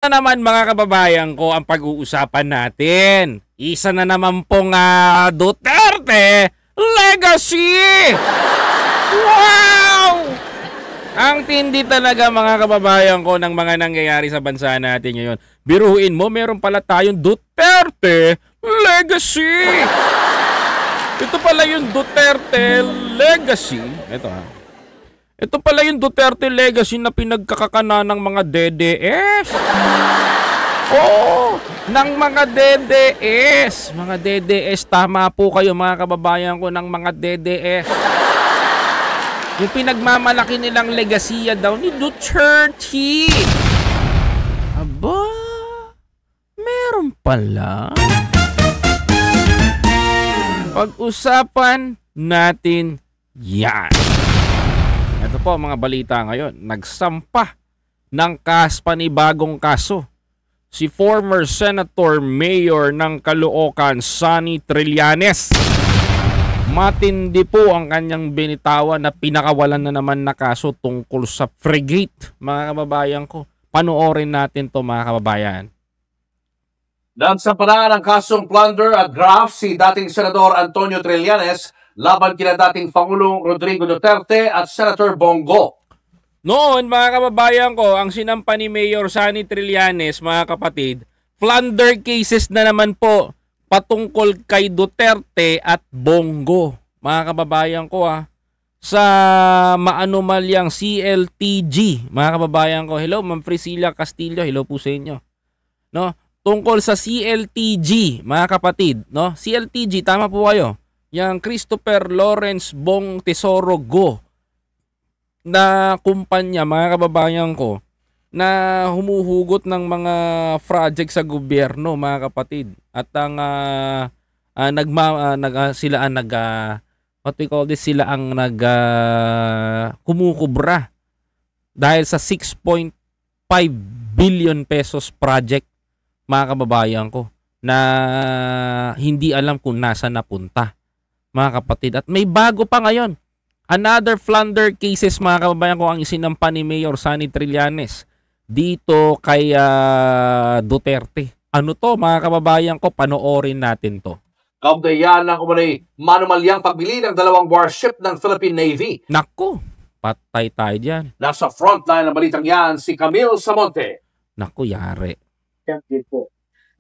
Na naman mga kababayan ko ang pag-uusapan natin. Isa na naman pong Duterte Legacy! Wow! Ang tindi talaga mga kababayan ko ng mga nangyayari sa bansa natin ngayon. Biruin mo, meron pala tayong Duterte Legacy! Ito pala yung Duterte Legacy. Ito pala yung Duterte Legacy na pinagkakakana ng mga DDS. Oo, ng mga DDS. Mga DDS, tama po kayo mga kababayan ko ng mga DDS. Yung pinagmamalaki nilang legasiya daw ni Duterte. Aba, meron pala. Pag-usapan natin yan. Ito po mga balita ngayon. Nagsampa ng panibagong kaso si former Senator Mayor ng Caloocan, Sonny Trillanes. Matindi po ang kanyang binitawan na pinakawalan na naman na kaso tungkol sa frigate. Mga kababayan ko, panoorin natin to mga kababayan. Nagsampa na ng kasong plunder at graft si dating Senador Antonio Trillanes laban kina dating Pangulong Rodrigo Duterte at Senator Bongo. Noon mga kababayan ko, ang sinampa ni Mayor Sonny Trillanes mga kapatid, plunder cases na naman po patungkol kay Duterte at Bongo. Mga kababayan ko sa maanomalyang CLTG. Mga kababayan ko, hello Ma'am Priscilla Castillo, hello po sa inyo. No? Tungkol sa CLTG mga kapatid, no? CLTG, tama po kayo. Yang Christopher Lawrence Bong Tesoro Go na kumpanya mga kababayan ko na humuhugot ng mga project sa gobyerno mga kapatid at ang sila ang kumukubra dahil sa 6.5 billion pesos project mga kababayan ko na hindi alam kung nasa napunta mga kapatid. At may bago pa ngayon. Another plunder cases mga kababayan ko ang isinampa ni Mayor Sonny Trillanes dito kay Duterte. Ano to mga kababayan ko? Panoorin natin to. Kaugnayan ng manumalyang pagbili ng 2 warship ng Philippine Navy. Naku, patay tayo dyan. Nasa frontline ng balitang yan si Camille Samonte. Naku, yari.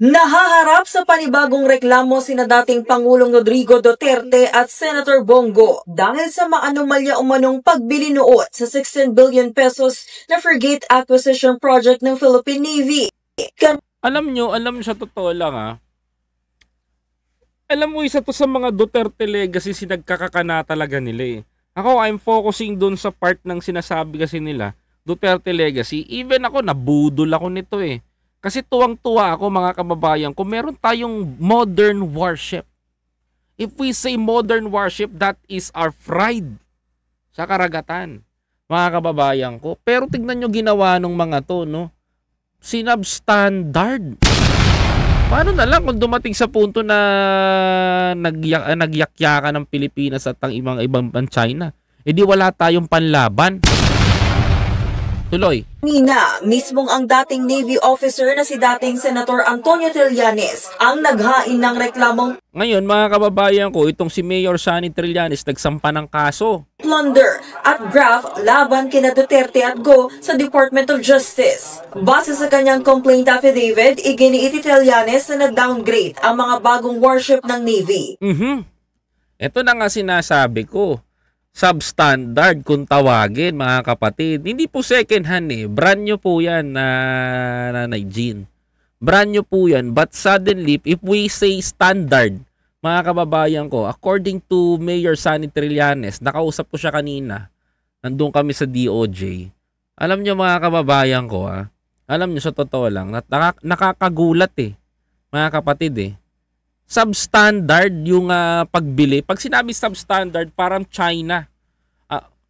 Nahaharap sa panibagong reklamo sina dating Pangulong Rodrigo Duterte at Senator Bongo dahil sa maanomalya umanong pagbili noon sa 16 billion pesos na frigate acquisition project ng Philippine Navy. Alam nyo sa totoo lang alam mo isa to sa mga Duterte legacy sinagkakakana talaga nila Ako, I'm focusing dun sa part ng sinasabi kasi nila, Duterte legacy. Even ako, nabudol ako nito Kasi tuwang-tuwa ako mga kababayan kung meron tayong modern warship. If we say modern warship, that is our pride sa karagatan, mga kababayan ko. Pero tignan nyo ginawa ng mga to, no? Sinabstandard. Paano na lang kung dumating sa punto na nagyakyakan ng Pilipinas at ang ibang China? E di wala tayong panlaban. Tuloy. Nina, mismong ang dating Navy officer na si dating Senator Antonio Trillanes ang naghain ng reklamong ngayon mga kababayan ko, itong si Mayor Sonny Trillanes nagsampa ng kaso. Plunder at graft laban kina Duterte at Go sa Department of Justice. Base sa kanyang complaint affidavit, iginiit ni Trillanes na nag-downgrade ang mga bagong warship ng Navy. Ito na nga sinasabi ko. Substandard kung tawagin mga kapatid. Hindi po second hand Brand new po yan na Jean. Brand new po yan. But suddenly, if we say standard, mga kababayan ko, according to Mayor Sonny Trillanes, nakausap ko siya kanina. Nandun kami sa DOJ. Alam nyo mga kababayan ko alam nyo sa totoo lang, nakakagulat mga kapatid substandard yung pagbili. Pag sinabi substandard, parang China.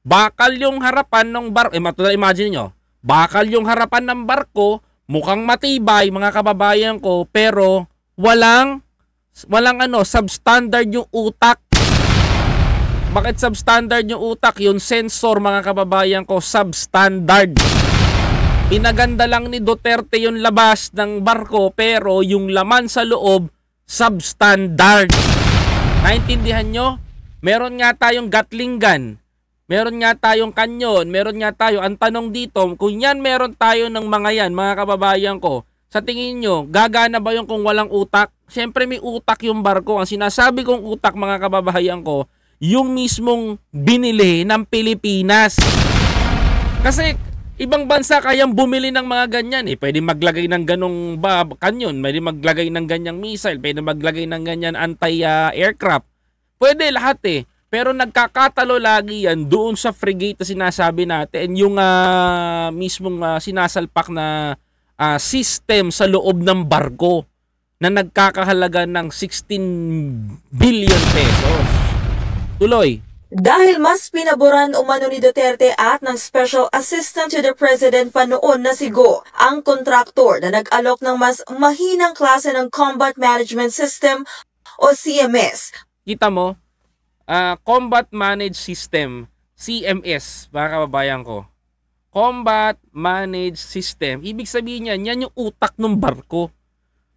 Bakal yung harapan ng barko. Imagine nyo, bakal yung harapan ng barko, mukhang matibay mga kababayan ko, pero walang substandard yung utak. Bakit substandard yung utak? Yung sensor mga kababayan ko, substandard. Pinaganda lang ni Duterte yung labas ng barko pero yung laman sa loob substandard. Naintindihan nyo? Meron nga tayong Gatling gun, meron nga tayong kanyon, meron nga tayo. Ang tanong dito, kung yan meron tayo ng mga yan, mga kababayan ko, sa tingin nyo, gagana ba yung kung walang utak? Siyempre may utak yung barko. Ang sinasabi kong utak, mga kababayan ko, yung mismong binili ng Pilipinas. Kasi ibang bansa kayang bumili ng mga ganyan eh. Pwede maglagay ng ganong kanyon, pwede maglagay ng ganyang missile, pwede maglagay ng ganyan anti-aircraft. Pwede lahat eh. Pero nagkakatalo lagi yan doon sa frigate na sinasabi natin, yung mismong sinasalpak na system sa loob ng barko na nagkakahalaga ng 16 billion pesos. Tuloy. Dahil mas pinaboran umano ni Duterte at ng Special Assistant to the President pa noon na si Go, ang kontraktor na nag-alok ng mas mahinang klase ng Combat Management System o CMS. Kita mo, Combat Managed System, CMS, mga kababayan ko. Combat Managed System, ibig sabihin yan yung utak ng barko.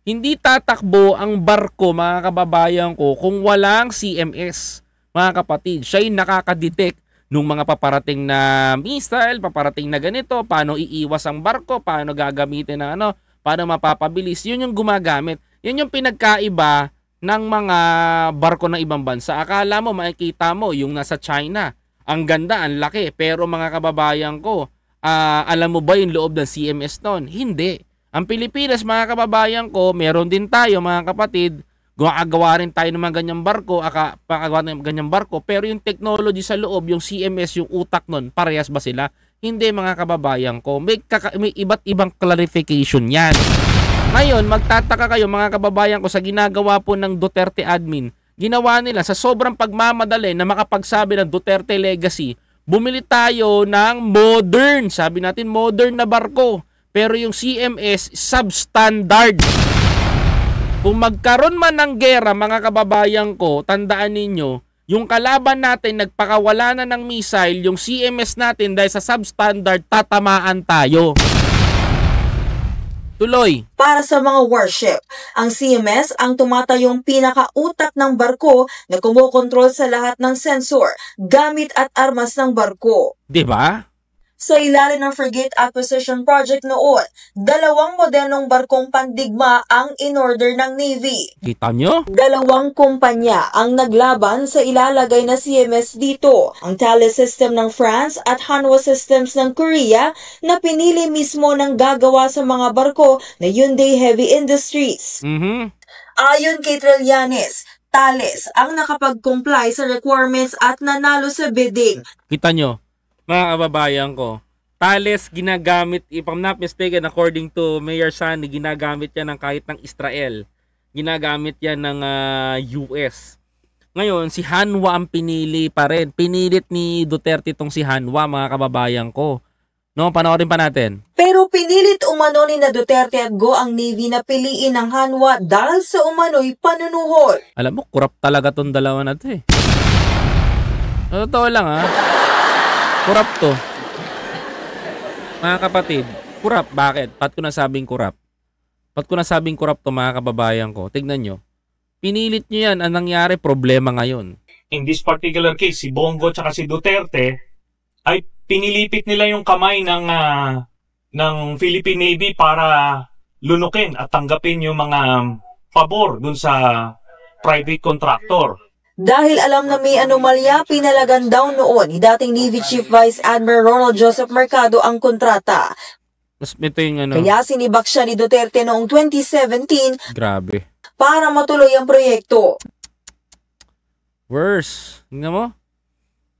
Hindi tatakbo ang barko, mga kababayan ko, kung walang CMS. Mga kapatid, siya yung nakakadetect nung mga paparating na missile, paparating na ganito, paano iiwas ang barko, paano gagamitin na paano mapapabilis. Yun yung gumagamit. Yun yung pinagkaiba ng mga barko ng ibang bansa. Akala mo, makikita mo, yung nasa China, ang ganda, ang laki. Pero mga kababayan ko, alam mo ba yung loob ng CMS noon? Hindi. Ang Pilipinas, mga kababayan ko, meron din tayo, mga kapatid, gumagawa rin tayo ng mga ganyang barko, pakagawa ng ganyang barko, pero yung technology sa loob, yung CMS, yung utak nun, parehas ba sila? Hindi, mga kababayan ko. May iba't ibang clarification yan. Ngayon, magtataka kayo, mga kababayan ko, sa ginagawa po ng Duterte admin, ginawa nila sa sobrang pagmamadali na makapagsabi ng Duterte legacy, bumili tayo ng modern, sabi natin modern na barko, pero yung CMS, substandard. Kung magkaroon man ng gera, mga kababayan ko, tandaan ninyo, yung kalaban natin nagpakawala na ng missile, yung CMS natin dahil sa substandard, tatamaan tayo. Tuloy. Para sa mga warship, ang CMS ang tumatayong pinakautak ng barko na kumokontrol sa lahat ng sensor, gamit at armas ng barko. Diba? Sa ilalim ng Frigate Acquisition Project noon, 2 modelong barkong pandigma ang in-order ng Navy. Kita nyo? 2 kumpanya ang naglaban sa ilalagay na CMS dito, ang Thales System ng France at Hanwha Systems ng Korea na pinili mismo ng gagawa sa mga barko na Hyundai Heavy Industries. Ayon kay Trillanes, Thales ang nakapag-comply sa requirements at nanalo sa bidding. Kita nyo? Mga kababayan ko, Thales ginagamit, if I'm not mistaken, according to Mayor Sani, ginagamit yan ng kahit ng Israel. Ginagamit yan ng US. Ngayon, si Hanwha ang pinili pa rin. Pinilit ni Duterte itong si Hanwha, mga kababayan ko. No, panoorin pa natin. Pero pinilit umano ni na Duterte at Go ang Navy na piliin ng Hanwha dahil sa umano'y panunuhol. Alam mo, kurap talaga tong dalawa na to eh. Totoo lang ha. Kurap to. Mga kapatid, kurap. Bakit? Ba't ko nasabing kurap? Ba't ko nasabing kurap to, mga kababayan ko? Tignan nyo. Pinilit nyo yan. Ang nangyari, problema ngayon. In this particular case, si Bongo at si Duterte ay pinilipit nila yung kamay ng Philippine Navy para lunukin at tanggapin yung mga pabor dun sa private contractor. Dahil alam na may anomalya, pinalagan daw noon ni dating Navy Chief Vice Admiral Ronald Joseph Mercado ang kontrata. Mas ito yung Kaya sinibak siya ni Duterte noong 2017 grabe. Para matuloy ang proyekto. Worse. Tingnan mo?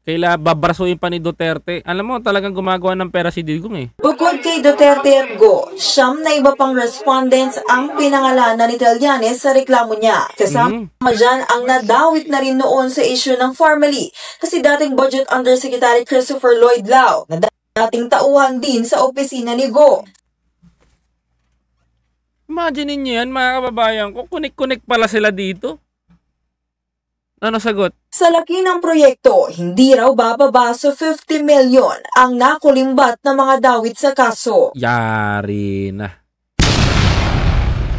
Kaila babrasuin pa ni Duterte. Alam mo, talagang gumagawa ng pera si Digong eh. Bukod kay Duterte at Go, 9 na iba pang respondents ang pinangalanan ni Trillanes sa reklamo niya. Kasama dyan ang nadawit na rin noon sa issue ng Formally kasi dating Budget Undersecretary Christopher Lloyd Lao na dating tauhan din sa opisina ni Go. Imagine niyo yan, mga kababayan ko. Kunik-kunik pala sila dito. Ano sagot? Sa laki ng proyekto, hindi raw bababa sa 50 million ang nakulimbat na mga dawit sa kaso. Yari na.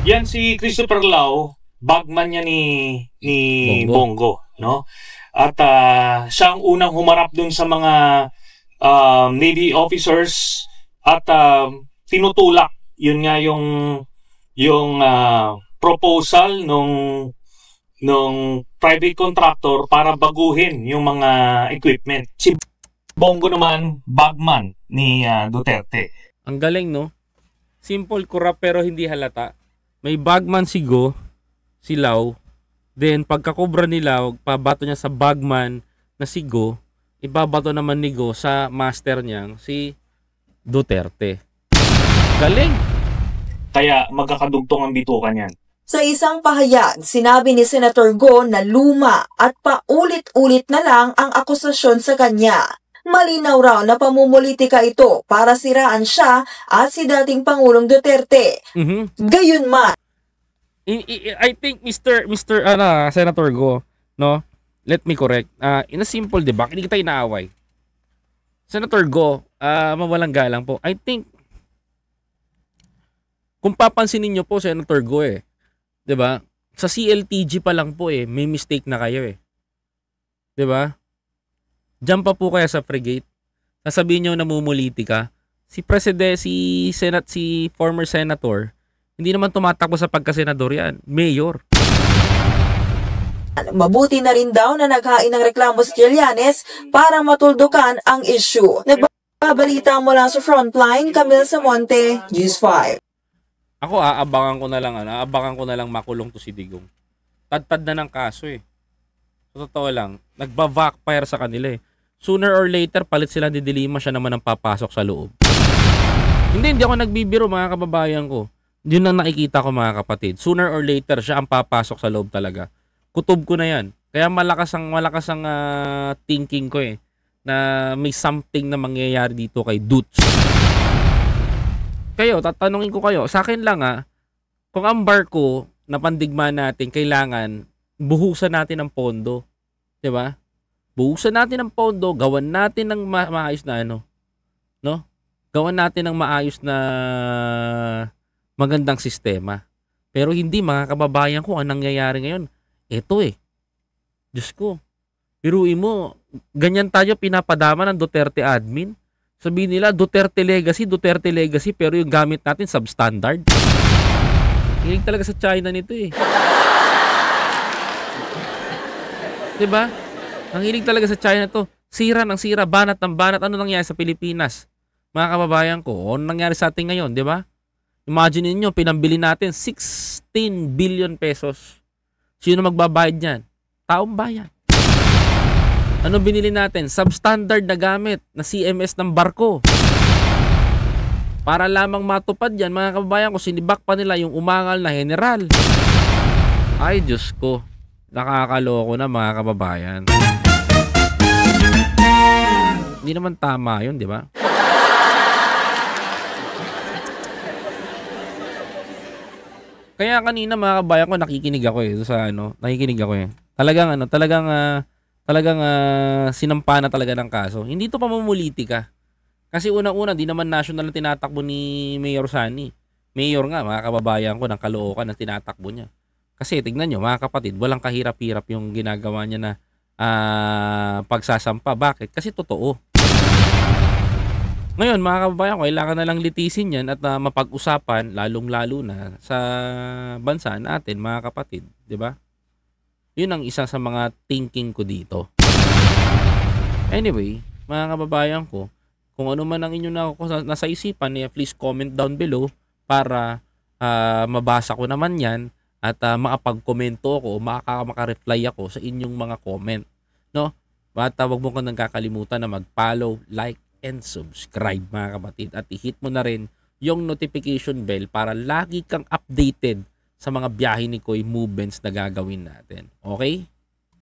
Yan si Christopher Lau, bagman niya ni Bongo, no? At siya ang unang humarap dun sa mga Navy officers at tinutulak. Yun nga yung proposal nung private contractor para baguhin yung mga equipment. Si Bongo naman, bagman ni Duterte. Ang galing, no? Simple, corrupt, pero hindi halata. May bagman si Go, si Lau. Then, pagkakobra ni Lau, pabato niya sa bagman na si Go, ibabato naman ni Go sa master niyang si Duterte. Galing! Kaya magkakadugtong ang bitukan yan. Sa isang pahayag, sinabi ni Senator Go na luma at paulit-ulit na lang ang akusasyon sa kanya. Malinaw raw na pamumulitika ito para siraan siya at si dating Pangulong Duterte. Gayunman, I think Senator Go, no? Let me correct. In a simple debate, hindi kita inaaway. Senator Go, mawalang galang po. I think kung papansinin niyo po, Senator Go, 'di ba? Sa CLTG pa lang po may mistake na kayo 'Di ba? Diyan pa po kaya sa frigate. Sasabihin niyo namumuliti ka. Si former senator, hindi naman tumatakbo sa pagkasenador yan. Mayor. mabuti na rin daw na naghain ng reklamo si Trillanes para matuldukan ang issue. Nagbabalita mula sa Frontline, Camille Samonte, News 5. Ako aabangan ko na lang makulong to si Digong. Tad-tad na ng kaso Sa totoo lang, nagba-backfire sa kanila Sooner or later, palit sila ni Dilima, siya naman ang papasok sa loob. Hindi ako nagbibiro mga kababayan ko. Yun ang nakikita ko mga kapatid. Sooner or later, siya ang papasok sa loob talaga. Kutob ko na yan. Kaya malakas ang thinking ko na may something na mangyayari dito kay Dutch. Kayo, tatanungin ko kayo, sa akin lang kung ang barko na pandigma natin, kailangan buhusan natin ng pondo. Diba? Buhusan natin ng pondo, gawan natin ng maayos na no? Gawan natin ng maayos na magandang sistema. Pero hindi mga kababayan ko, ang nangyayari ngayon, ito Diyos ko, piruin mo, ganyan tayo pinapadama ng Duterte admin. Sabihin nila, Duterte legacy, pero yung gamit natin substandard. Hilig talaga sa China nito Diba? Ang hilig talaga sa China to. Sira ng sira, banat ng banat. Ano nangyari sa Pilipinas? Mga kababayan ko, ano nangyari sa atin ngayon, di ba? Imagine niyo, pinambili natin 16 billion pesos. Sino magbabayad niyan? Taong bayan. Ano binili natin? Substandard na gamit na CMS ng barko. Para lamang matupad yan, mga kababayan ko, sinibak pa nila yung umangal na general. Ay, Diyos ko. Nakakaloko na mga kababayan. Hindi naman tama yun, di ba? Kaya kanina mga kabayan ko, nakikinig ako Talagang sinampa na talaga ng kaso. Hindi to pamumuliti ka. Kasi unang-una, di naman national na tinatakbo ni Mayor Sani. Mayor nga, mga kababayan ko, ng Caloocan na tinatakbo niya. Kasi tignan nyo, mga kapatid, walang kahirap-hirap yung ginagawa niya na pagsasampa. Bakit? Kasi totoo. Ngayon, mga kababayan ko, kailangan na lang litisin yan at mapag-usapan, lalong-lalo na sa bansa natin, mga kapatid. Diba? Yun ang isa sa mga thinking ko dito. Anyway, mga kababayan ko, kung ano man ang inyong nasa isipan, please comment down below para mabasa ko naman yan at makapag-komento ako, maka-reply ako sa inyong mga comment. No? At huwag mo kang kakalimutan na mag-follow, like, and subscribe mga kapatid. At i-hit mo na rin yung notification bell para lagi kang updated sa mga biyahe ni Koy movements na gagawin natin. Okay?